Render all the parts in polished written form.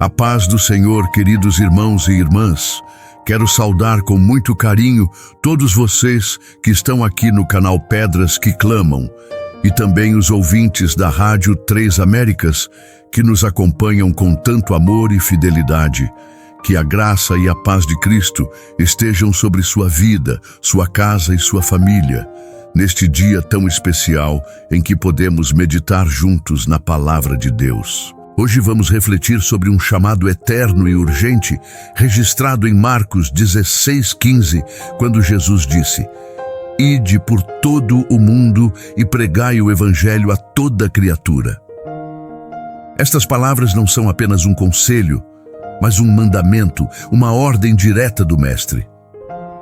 A paz do Senhor, queridos irmãos e irmãs. Quero saudar com muito carinho todos vocês que estão aqui no canal Pedras que Clamam e também os ouvintes da Rádio Três Américas que nos acompanham com tanto amor e fidelidade. Que a graça e a paz de Cristo estejam sobre sua vida, sua casa e sua família, neste dia tão especial em que podemos meditar juntos na Palavra de Deus. Hoje vamos refletir sobre um chamado eterno e urgente, registrado em Marcos 16:15, quando Jesus disse: "Ide por todo o mundo e pregai o Evangelho a toda criatura." Estas palavras não são apenas um conselho, mas um mandamento, uma ordem direta do Mestre.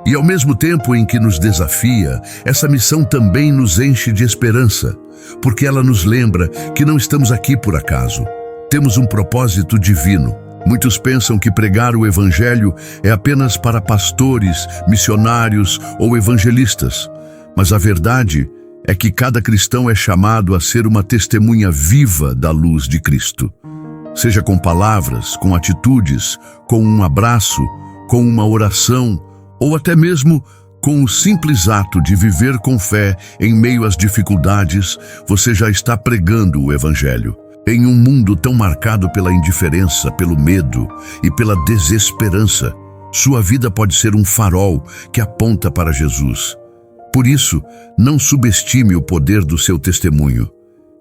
E ao mesmo tempo em que nos desafia, essa missão também nos enche de esperança, porque ela nos lembra que não estamos aqui por acaso. Temos um propósito divino. Muitos pensam que pregar o Evangelho é apenas para pastores, missionários ou evangelistas. Mas a verdade é que cada cristão é chamado a ser uma testemunha viva da luz de Cristo. Seja com palavras, com atitudes, com um abraço, com uma oração, ou até mesmo com o simples ato de viver com fé em meio às dificuldades, você já está pregando o Evangelho. Em um mundo tão marcado pela indiferença, pelo medo e pela desesperança, sua vida pode ser um farol que aponta para Jesus. Por isso, não subestime o poder do seu testemunho.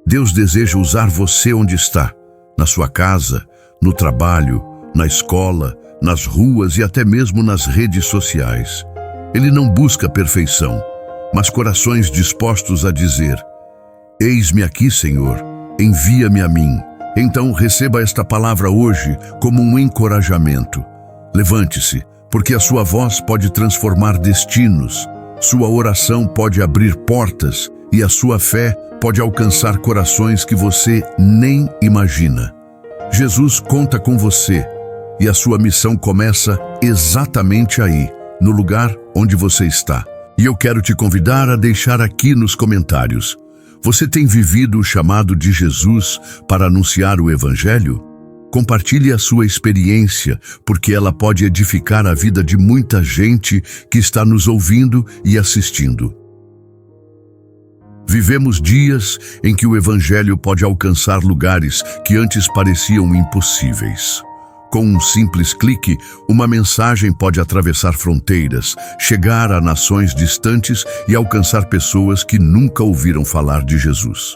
Deus deseja usar você onde está, na sua casa, no trabalho, na escola, nas ruas e até mesmo nas redes sociais. Ele não busca perfeição, mas corações dispostos a dizer: "Eis-me aqui, Senhor. Envia-me a mim." Então receba esta palavra hoje como um encorajamento. Levante-se, porque a sua voz pode transformar destinos, sua oração pode abrir portas e a sua fé pode alcançar corações que você nem imagina. Jesus conta com você e a sua missão começa exatamente aí, no lugar onde você está. E eu quero te convidar a deixar aqui nos comentários: você tem vivido o chamado de Jesus para anunciar o Evangelho? Compartilhe a sua experiência, porque ela pode edificar a vida de muita gente que está nos ouvindo e assistindo. Vivemos dias em que o Evangelho pode alcançar lugares que antes pareciam impossíveis. Com um simples clique, uma mensagem pode atravessar fronteiras, chegar a nações distantes e alcançar pessoas que nunca ouviram falar de Jesus.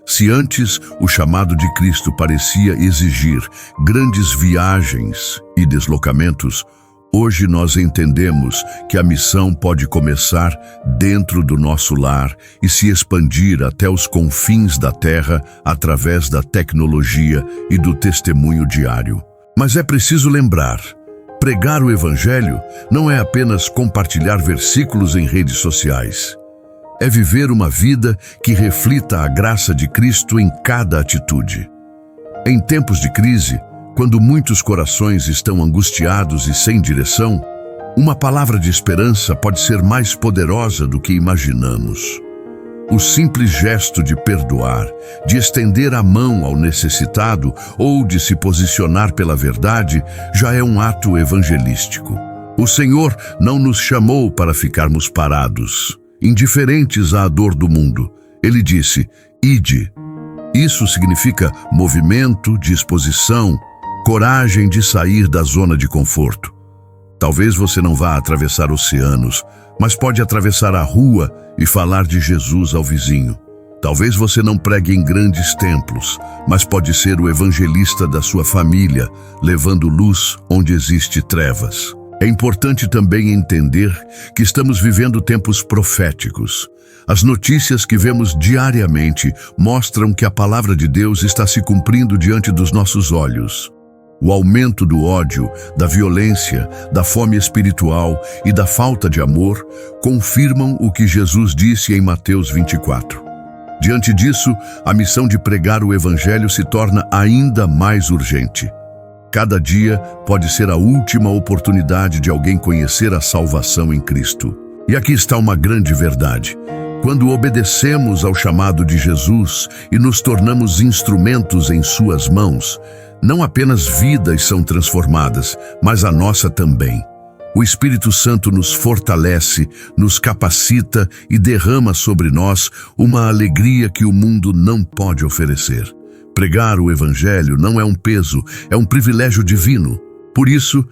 Se antes o chamado de Cristo parecia exigir grandes viagens e deslocamentos, hoje nós entendemos que a missão pode começar dentro do nosso lar e se expandir até os confins da terra através da tecnologia e do testemunho diário. Mas é preciso lembrar, pregar o Evangelho não é apenas compartilhar versículos em redes sociais. É viver uma vida que reflita a graça de Cristo em cada atitude. Em tempos de crise, quando muitos corações estão angustiados e sem direção, uma palavra de esperança pode ser mais poderosa do que imaginamos. O simples gesto de perdoar, de estender a mão ao necessitado ou de se posicionar pela verdade já é um ato evangelístico. O Senhor não nos chamou para ficarmos parados, indiferentes à dor do mundo. Ele disse: "Ide." Isso significa movimento, disposição, coragem de sair da zona de conforto. Talvez você não vá atravessar oceanos, mas pode atravessar a rua e falar de Jesus ao vizinho. Talvez você não pregue em grandes templos, mas pode ser o evangelista da sua família, levando luz onde existe trevas. É importante também entender que estamos vivendo tempos proféticos. As notícias que vemos diariamente mostram que a palavra de Deus está se cumprindo diante dos nossos olhos. O aumento do ódio, da violência, da fome espiritual e da falta de amor confirmam o que Jesus disse em Mateus 24. Diante disso, a missão de pregar o Evangelho se torna ainda mais urgente. Cada dia pode ser a última oportunidade de alguém conhecer a salvação em Cristo. E aqui está uma grande verdade. Quando obedecemos ao chamado de Jesus e nos tornamos instrumentos em suas mãos, não apenas vidas são transformadas, mas a nossa também. O Espírito Santo nos fortalece, nos capacita e derrama sobre nós uma alegria que o mundo não pode oferecer. Pregar o Evangelho não é um peso, é um privilégio divino. Por isso,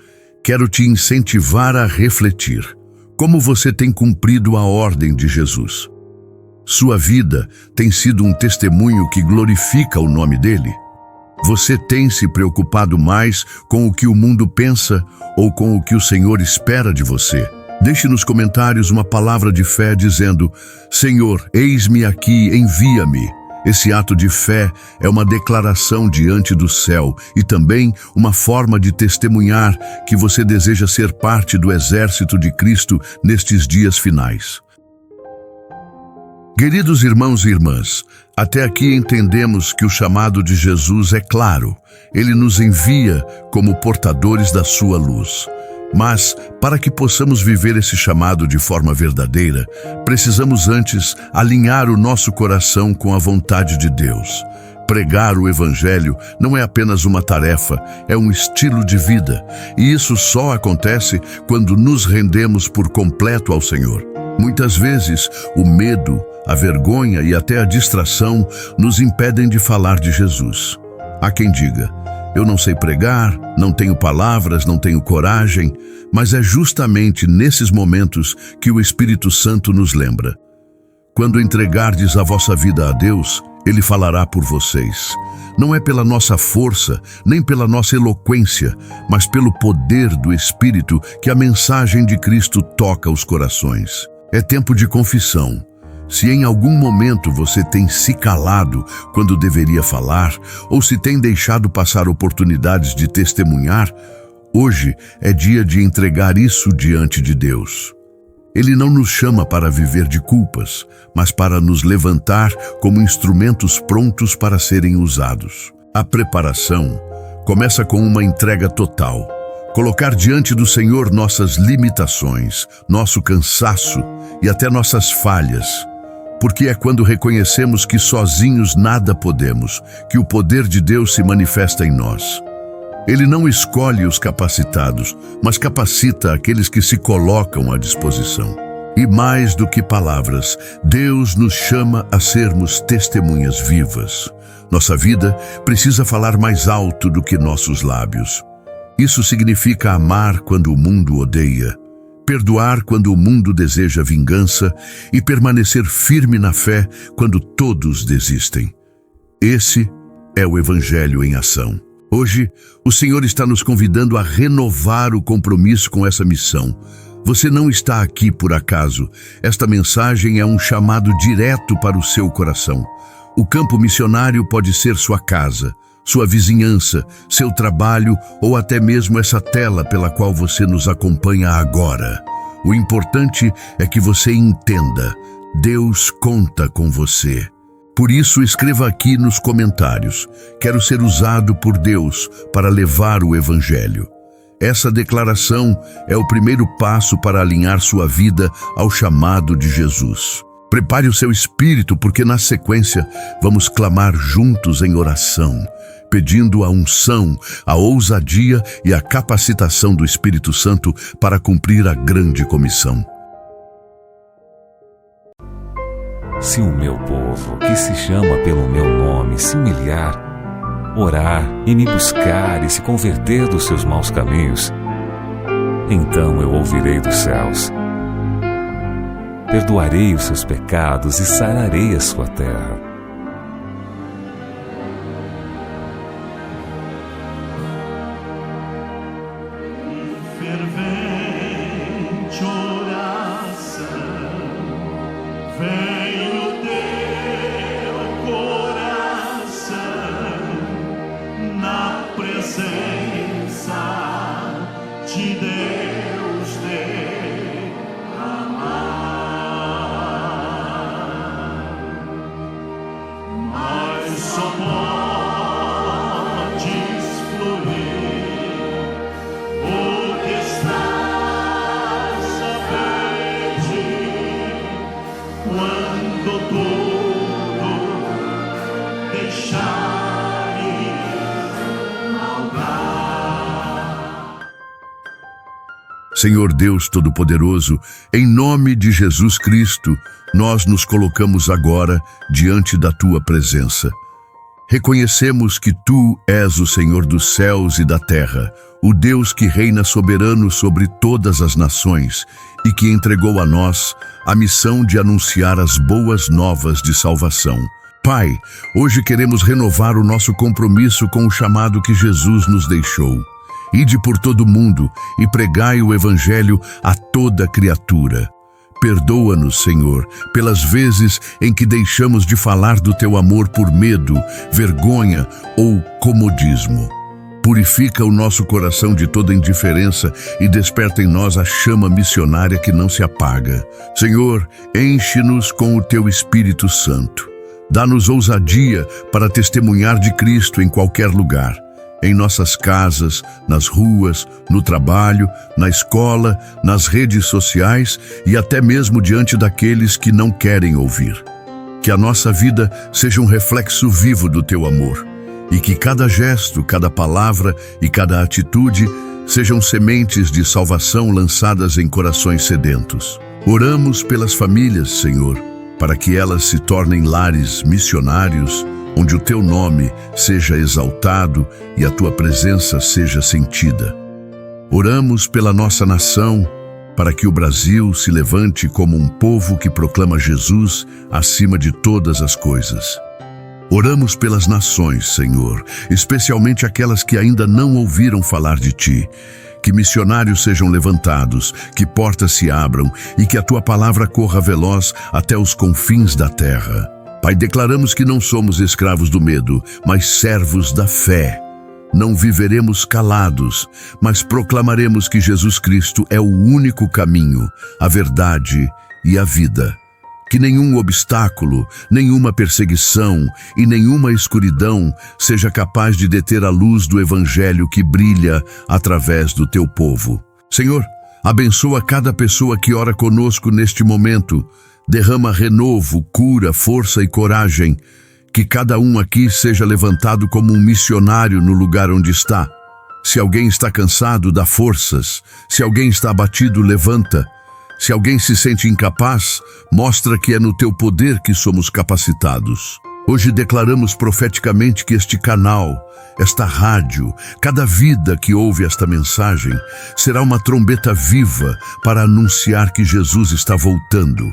quero te incentivar a refletir. Como você tem cumprido a ordem de Jesus? Sua vida tem sido um testemunho que glorifica o nome dele? Você tem se preocupado mais com o que o mundo pensa ou com o que o Senhor espera de você? Deixe nos comentários uma palavra de fé dizendo: Senhor, eis-me aqui, envia-me. Esse ato de fé é uma declaração diante do céu e também uma forma de testemunhar que você deseja ser parte do exército de Cristo nestes dias finais. Queridos irmãos e irmãs, até aqui entendemos que o chamado de Jesus é claro. Ele nos envia como portadores da sua luz. Mas, para que possamos viver esse chamado de forma verdadeira, precisamos antes alinhar o nosso coração com a vontade de Deus. Pregar o Evangelho não é apenas uma tarefa, é um estilo de vida. E isso só acontece quando nos rendemos por completo ao Senhor. Muitas vezes, o medo, a vergonha e até a distração nos impedem de falar de Jesus. Há quem diga: eu não sei pregar, não tenho palavras, não tenho coragem, mas é justamente nesses momentos que o Espírito Santo nos lembra. Quando entregardes a vossa vida a Deus, Ele falará por vocês. Não é pela nossa força, nem pela nossa eloquência, mas pelo poder do Espírito que a mensagem de Cristo toca os corações. É tempo de confissão. Se em algum momento você tem se calado quando deveria falar, ou se tem deixado passar oportunidades de testemunhar, hoje é dia de entregar isso diante de Deus. Ele não nos chama para viver de culpas, mas para nos levantar como instrumentos prontos para serem usados. A preparação começa com uma entrega total. Colocar diante do Senhor nossas limitações, nosso cansaço e até nossas falhas. Porque é quando reconhecemos que sozinhos nada podemos, que o poder de Deus se manifesta em nós. Ele não escolhe os capacitados, mas capacita aqueles que se colocam à disposição. E mais do que palavras, Deus nos chama a sermos testemunhas vivas. Nossa vida precisa falar mais alto do que nossos lábios. Isso significa amar quando o mundo odeia, perdoar quando o mundo deseja vingança e permanecer firme na fé quando todos desistem. Esse é o Evangelho em ação. Hoje, o Senhor está nos convidando a renovar o compromisso com essa missão. Você não está aqui por acaso. Esta mensagem é um chamado direto para o seu coração. O campo missionário pode ser sua casa, sua vizinhança, seu trabalho ou até mesmo essa tela pela qual você nos acompanha agora. O importante é que você entenda: Deus conta com você. Por isso, escreva aqui nos comentários: quero ser usado por Deus para levar o Evangelho. Essa declaração é o primeiro passo para alinhar sua vida ao chamado de Jesus. Prepare o seu espírito, porque na sequência vamos clamar juntos em oração, pedindo a unção, a ousadia e a capacitação do Espírito Santo para cumprir a grande comissão. Se o meu povo, que se chama pelo meu nome, se humilhar, orar e me buscar e se converter dos seus maus caminhos, então eu ouvirei dos céus, perdoarei os seus pecados e sararei a sua terra. Fervente oração, vem no teu coração, na presença de Deus derramar. Mas só podes fluir porque estás à frente quando Senhor Deus Todo-Poderoso, em nome de Jesus Cristo, nós nos colocamos agora diante da Tua presença. Reconhecemos que Tu és o Senhor dos céus e da terra, o Deus que reina soberano sobre todas as nações e que entregou a nós a missão de anunciar as boas novas de salvação. Pai, hoje queremos renovar o nosso compromisso com o chamado que Jesus nos deixou. Ide por todo o mundo e pregai o Evangelho a toda criatura. Perdoa-nos, Senhor, pelas vezes em que deixamos de falar do Teu amor por medo, vergonha ou comodismo. Purifica o nosso coração de toda indiferença e desperta em nós a chama missionária que não se apaga. Senhor, enche-nos com o Teu Espírito Santo. Dá-nos ousadia para testemunhar de Cristo em qualquer lugar. Em nossas casas, nas ruas, no trabalho, na escola, nas redes sociais e até mesmo diante daqueles que não querem ouvir. Que a nossa vida seja um reflexo vivo do Teu amor e que cada gesto, cada palavra e cada atitude sejam sementes de salvação lançadas em corações sedentos. Oramos pelas famílias, Senhor, para que elas se tornem lares missionários, onde o Teu nome seja exaltado e a Tua presença seja sentida. Oramos pela nossa nação, para que o Brasil se levante como um povo que proclama Jesus acima de todas as coisas. Oramos pelas nações, Senhor, especialmente aquelas que ainda não ouviram falar de Ti. Que missionários sejam levantados, que portas se abram e que a Tua palavra corra veloz até os confins da terra. Pai, declaramos que não somos escravos do medo, mas servos da fé. Não viveremos calados, mas proclamaremos que Jesus Cristo é o único caminho, a verdade e a vida. Que nenhum obstáculo, nenhuma perseguição e nenhuma escuridão seja capaz de deter a luz do Evangelho que brilha através do Teu povo. Senhor, abençoa cada pessoa que ora conosco neste momento. Derrama renovo, cura, força e coragem. Que cada um aqui seja levantado como um missionário no lugar onde está. Se alguém está cansado, dá forças. Se alguém está abatido, levanta. Se alguém se sente incapaz, mostra que é no Teu poder que somos capacitados. Hoje declaramos profeticamente que este canal, esta rádio, cada vida que ouve esta mensagem, será uma trombeta viva para anunciar que Jesus está voltando.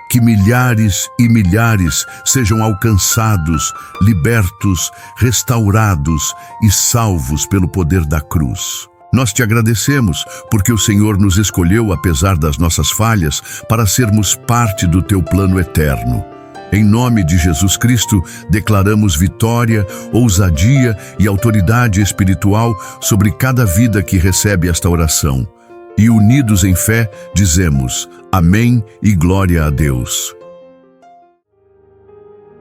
Que milhares e milhares sejam alcançados, libertos, restaurados e salvos pelo poder da cruz. Nós Te agradecemos porque o Senhor nos escolheu, apesar das nossas falhas, para sermos parte do Teu plano eterno. Em nome de Jesus Cristo, declaramos vitória, ousadia e autoridade espiritual sobre cada vida que recebe esta oração. E unidos em fé, dizemos amém e glória a Deus.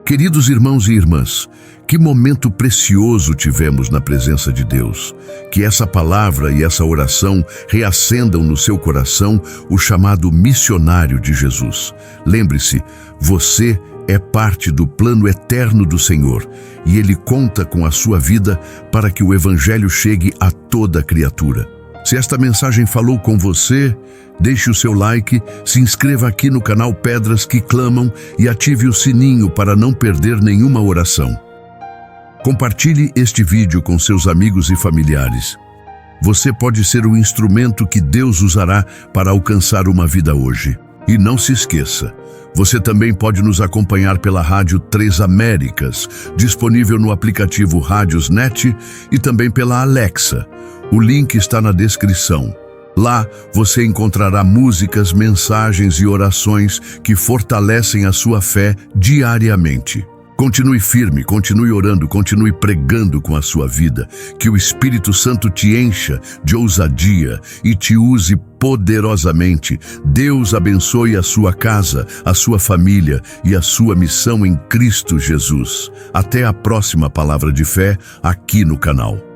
Queridos irmãos e irmãs, que momento precioso tivemos na presença de Deus. Que essa palavra e essa oração reacendam no seu coração o chamado missionário de Jesus. Lembre-se, você é parte do plano eterno do Senhor e Ele conta com a sua vida para que o Evangelho chegue a toda criatura. Se esta mensagem falou com você, deixe o seu like, se inscreva aqui no canal Pedras que Clamam e ative o sininho para não perder nenhuma oração. Compartilhe este vídeo com seus amigos e familiares. Você pode ser o instrumento que Deus usará para alcançar uma vida hoje. E não se esqueça, você também pode nos acompanhar pela Rádio 3 Américas, disponível no aplicativo Rádiosnet e também pela Alexa. O link está na descrição. Lá você encontrará músicas, mensagens e orações que fortalecem a sua fé diariamente. Continue firme, continue orando, continue pregando com a sua vida. Que o Espírito Santo te encha de ousadia e te use poderosamente. Deus abençoe a sua casa, a sua família e a sua missão em Cristo Jesus. Até a próxima palavra de fé aqui no canal.